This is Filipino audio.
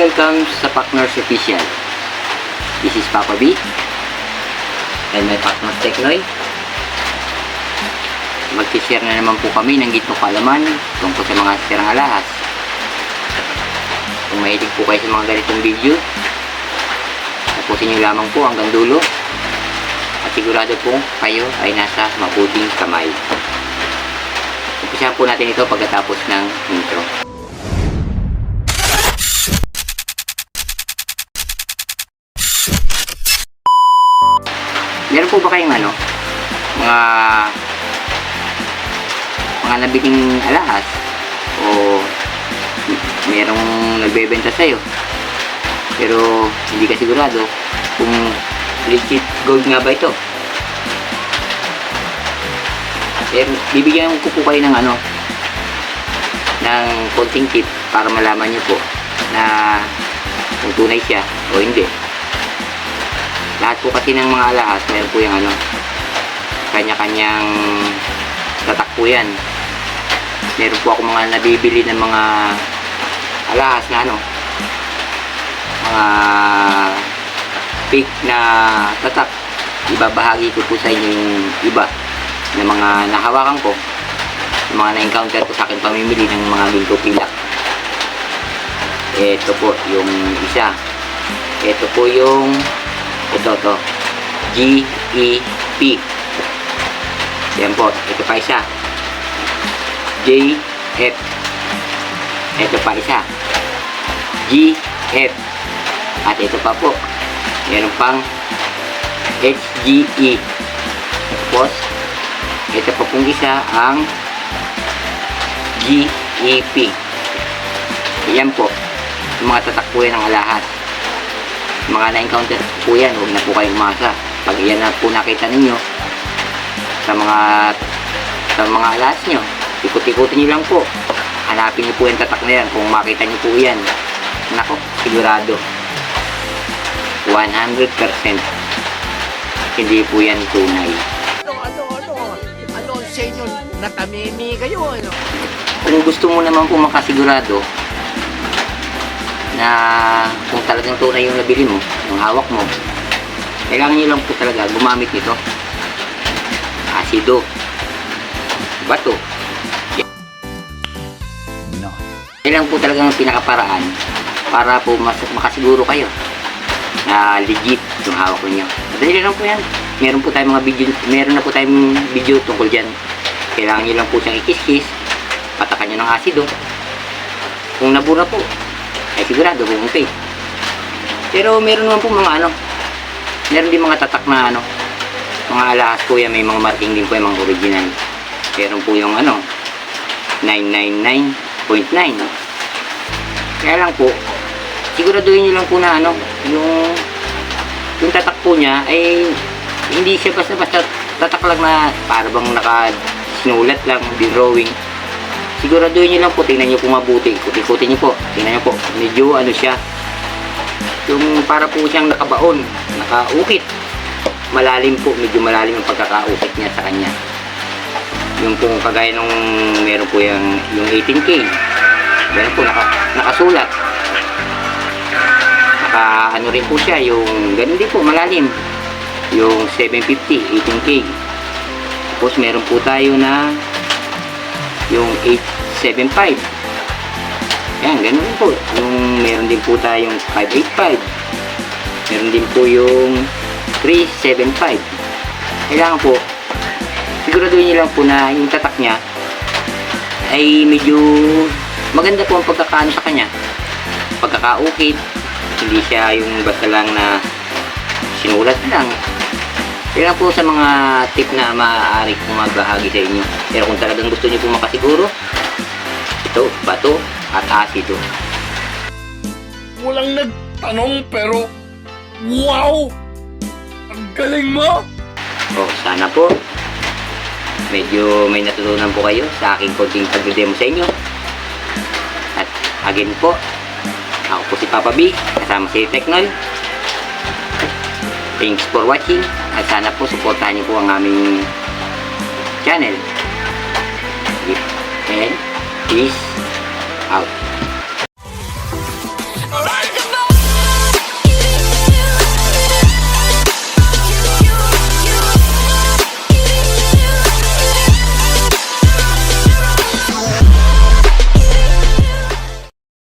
welcome sa Partners Official. This is Papa B and my partner Teknoy. Mag-share na naman po kami ng gitno kaalaman tungkol sa mga sirang alahas. Kung mahilig po kayo sa mga ganitong video, tapusin nyo lamang po hanggang dulo at sigurado po kayo ay nasa mabuting kamay. Umpisahan po natin ito pagkatapos ng intro. Meron po ba kayong mga nabiting alahas o merong nagbebenta sa'yo pero hindi ka sigurado kung legit gold nga ba ito? Pero bibigyan ko po kayo ng ng konting tip para malaman nyo po na kung tunay siya o hindi. Lahat po kasi ng mga alahas meron po yung kanya-kanyang tatak po yan. Meron po ako mga nabibili ng mga alahas na mga fake na tatak. Ibabahagi ko po sa inyo yung iba na mga nahawakan ko, yung mga na-encounter ko sa akin pamimili ng mga ginto pilak. Ito po yung isa. Ito po yung ito GEP. Yan po, ito pa isa JF. Ito pa isa GF. At ito pa po meron pang HGE. Tapos ito pa pong isa ang GEP. Yan po yung mga tatak po yan ng alahas. Mga na-encounter po yan, huwag na po kayong umasa. Pag yan na po nakita ninyo sa mga alahas nyo, ikot-ikutin nyo lang po, hanapin nyo po yung tatak na yan. Kung makita nyo po yan, nako, sigurado 100% hindi po yan tunay. Ano sa inyo, natamimi kayo, Kung gusto mo naman po makasigurado na kung talagang tunay yung nabili mo, yung hawak mo, kailangan nyo lang po talaga gumamit nito. Asido, bato. No. Kailangan po talagang pinakaparaan para po makasiguro kayo na legit yung hawak niyo. Madali lang po yan. Meron na po tayong video tungkol dyan. Kailangan nyo lang po siyang ikis-kis, patakan nyo ng asido. Kung nabura po, ay sigurado kung okay. Pero meron naman po mga meron din mga tatak na mga alahas po yan, may mga marking din po yung mga original. Meron po yung 999.9. Kaya lang po, siguraduhin nyo lang po na yung tatak po niya ay hindi siya basta-basta tatak lang na para bang nakasinulat lang, di drawing. Siguraduhin nyo lang po, tingnan nyo po mabuti, ikutin nyo po, tingnan nyo po, medyo siya, yung para po siyang nakabaon, nakaukit, malalim po, medyo malalim ang pagkakaukit niya sa kanya. Yung po kagaya nung meron po yung 18K, meron po nakasulat, rin po siya, yung ganun din po, malalim, yung 750, 18K. Tapos meron po tayo na yung 875. Yan, ganun din po. Yung meron din po tayong 585. Meron din po yung 375. Kailangan po siguraduhin niyo lang po na yung tatak niya ay medyo maganda po ang pagkakaano sa kanya, pagkakaukit. Hindi siya yung basta lang na sinulat lang. Kaya po sa mga tip na maaari kong magbahagi sa inyo. Pero kung talagang gusto niyo po makasiguro, ito, bato at asido. Walang nagtanong pero wow! Ang galing mo! Sana po medyo may natutunan po kayo sa aking konting pag-demo sa inyo. At again po, ako po si Papa B, kasama si Teknoy. Thanks for watching at sana po supportahan niyo po ang aming channel. And peace